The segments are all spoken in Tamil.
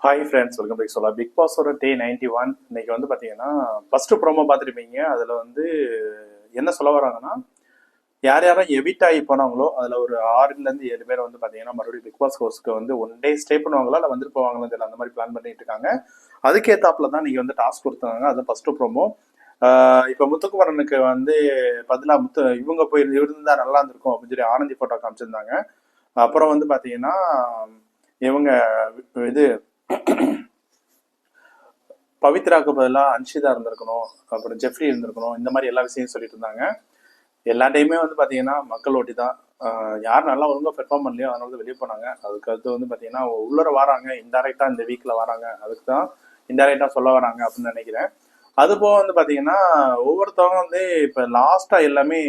Hi friends, welcome back. சொல்லலாம் பிக் பாஸோட டே 91 இன்னைக்கு வந்து பார்த்தீங்கன்னா ஃபர்ஸ்ட் ப்ரோமோ பார்த்துருப்பீங்க. அதில் வந்து என்ன சொல்ல வராங்கன்னா, யார் யாரும் எவிட் ஆகி போனாங்களோ அதில் ஒரு 6லேருந்து 7 பேர் வந்து பார்த்தீங்கன்னா மறுபடியும் பிக் பாஸ் ஹவுஸ்க்கு வந்து ஒன் டே ஸ்டே பண்ணுவாங்களா இல்லை வந்துட்டு போவாங்களா தெரியல, அந்த மாதிரி பிளான் பண்ணிட்டு இருக்காங்க. அதுக்கேத்தாப்புல தான் நீங்கள் வந்து டாஸ்க் கொடுத்தாங்க. அது ஃபர்ஸ்ட் ப்ரோமோ. இப்போ முத்துக்குமரனுக்கு வந்து பதிலாக இவங்க போய் இருந்தால் நல்லா இருந்திருக்கும் அப்படின்னு சொல்லி ஆனந்தி ஃபோட்டோ காமிச்சிருந்தாங்க. அப்புறம் வந்து பார்த்தீங்கன்னா இவங்க இது பவித்ராக்கு பதிலாக அன்ஷிதா இருந்திருக்கணும், அப்புறம் ஜெஃப்ரி இருந்திருக்கணும், இந்த மாதிரி எல்லா விஷயம் சொல்லிட்டு இருந்தாங்க. எல்லா டைமே வந்து பார்த்தீங்கன்னா மக்கள் ஓட்டி தான். யார் நல்லா ஒழுங்காக பெர்ஃபார்ம் பண்ணலையோ அதனால தான் வெளியே போனாங்க. அதுக்கு அடுத்து வந்து பார்த்தீங்கன்னா உள்ளர வராங்க, இன்டைரக்டா இந்த வீக்கில் வராங்க, அதுக்கு தான் இன்டைரக்டா சொல்ல வராங்க அப்படின்னு நினைக்கிறேன். அது போக வந்து பார்த்தீங்கன்னா ஒவ்வொருத்தவங்க வந்து இப்போ லாஸ்ட்டாக எல்லாமே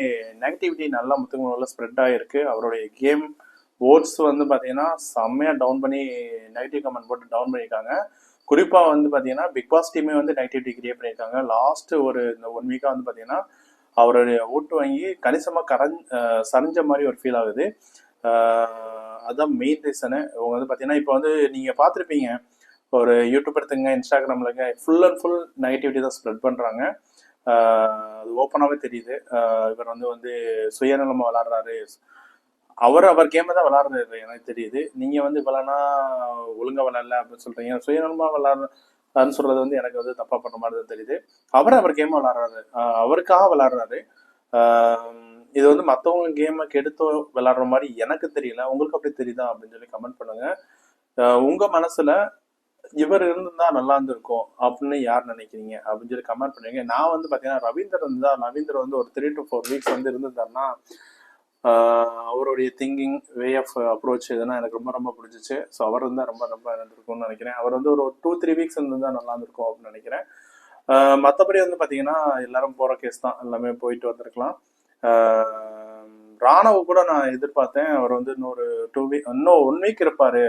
நெகட்டிவிட்டி நல்லா முத்துக்குமரில் ஸ்ப்ரெட் ஆகிருக்கு. அவருடைய கேம் ஓட்ஸ் வந்து பார்த்தீங்கன்னா செம்மையாக டவுன் பண்ணி நெகட்டிவ் கமெண்ட் போட்டு டவுன் பண்ணியிருக்காங்க. குறிப்பாக வந்து பார்த்தீங்கன்னா பிக் பாஸ் டீமே வந்து நெகட்டிவிட்டி கிரியேட் பண்ணியிருக்காங்க. லாஸ்ட் ஒரு இந்த 1 வீக்காக வந்து பார்த்தீங்கன்னா அவருடைய ஓட்டு வாங்கி கணிசமாக சரிஞ்ச மாதிரி ஒரு ஃபீல் ஆகுது. அதுதான் மெயின் ரீசனு. இவங்க வந்து பார்த்தீங்கன்னா இப்போ வந்து நீங்கள் பார்த்துருப்பீங்க, ஒரு யூடியூப் எடுத்துங்க, இன்ஸ்டாகிராம்லங்க ஃபுல் அண்ட் ஃபுல் நெகட்டிவிட்டி தான் ஸ்ப்ரெட் பண்ணுறாங்க. அது ஓப்பனாகவே தெரியுது. இவர் வந்து சுயநலமாக விளாடுறாரு, அவர் கேமை தான் விளாடுறது எனக்கு தெரியுது. நீங்க வந்து இப்பெல்லாம் ஒழுங்கா விளாடல அப்படின்னு சொல்றீங்க, சுயநலமா விளாடுறன்னு சொல்றது வந்து எனக்கு வந்து தப்பா பண்ண மாதிரி தான் தெரியுது. அவர் கேமை விளாடுறாரு, அவருக்காக விளாடுறாரு. இது வந்து மற்றவங்க கேமை கெடுத்து விளாடுற மாதிரி எனக்கு தெரியல. உங்களுக்கு அப்படி தெரியுதா அப்படின்னு சொல்லி கமெண்ட் பண்ணுங்க. உங்க மனசுல இவர் இருந்திருந்தா நல்லா இருந்திருக்கும் அப்படின்னு யார் நினைக்கிறீங்க அப்படின்னு சொல்லி கமெண்ட் பண்ணுவீங்க. நான் வந்து பாத்தீங்கன்னா ரவீந்தர் வந்து ஒரு 3 to 4 வீக்ஸ் வந்து இருந்திருந்தாருன்னா அவருடைய திங்கிங், வே ஆஃப் அப்ரோச் இதெல்லாம் எனக்கு ரொம்ப ரொம்ப பிடிச்சிச்சு. ஸோ அவர் இருந்தால் ரொம்ப ரொம்ப இருந்திருக்கும்னு நினைக்கிறேன். அவர் வந்து ஒரு 2-3 வீக்ஸ் இருந்தால் நல்லா இருந்திருக்கும் அப்படின்னு நினைக்கிறேன். மற்றபடி வந்து பார்த்தீங்கன்னா எல்லாரும் போகிற கேஸ் தான், எல்லாமே போயிட்டு வந்திருக்கலாம். ராணவ கூட நான் எதிர்பார்த்தேன், அவர் வந்து இன்னும் 1 வீக் இருப்பாரு,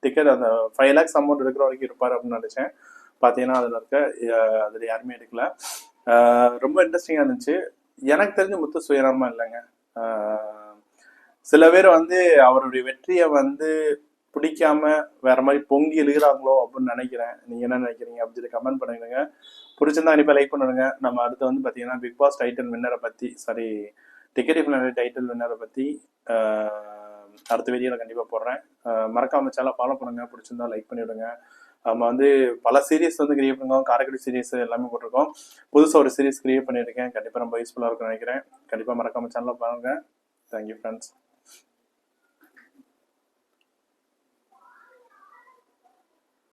டிக்கெட் அந்த 5 lakhs அமௌண்ட் இருக்கிற வரைக்கும் இருப்பாரு அப்படின்னு நினைச்சேன். பார்த்தீங்கன்னா அதில் யாருமே எடுக்கல. ரொம்ப இன்ட்ரெஸ்டிங்காக இருந்துச்சு. எனக்கு தெரிஞ்சு முத்து சுயநலமா இல்லைங்க. சில பேர் வந்து அவருடைய வெற்றியை வந்து பிடிக்காம வேற மாதிரி பொங்கி எழுகிறாங்களோ அப்படின்னு நினைக்கிறேன். நீங்க என்ன நினைக்கிறீங்க அப்படின்னு சொல்லி கமெண்ட் பண்ணிடுங்க. பிடிச்சிருந்தா கண்டிப்பா லைக் பண்ணுங்க. நம்ம அடுத்து வந்து பாத்தீங்கன்னா பிக் பாஸ் டைட்டில் வின்னரை பத்தி, டிக்கெட் டைட்டில் வின்னரை பத்தி அடுத்த வீடியோல கண்டிப்பா போடுறேன். மறக்காம சேனலை ஃபாலோ பண்ணுங்க. பிடிச்சிருந்தா லைக் பண்ணிவிடுங்க. நம்ம வந்து பல சீரீஸ் வந்து கிரியேட் பண்ணுவோம். காரைக்குடி சீரீஸ் எல்லாமே போட்டிருக்கோம். புதுசாக ஒரு சீரீஸ் கிரியேட் பண்ணியிருக்கேன். கண்டிப்பாக ரொம்ப யூஸ்ஃபுல்லாக இருக்கும்னு நினைக்கிறேன். கண்டிப்பாக மறக்காம சேனலை பாருங்க. Thank you friends.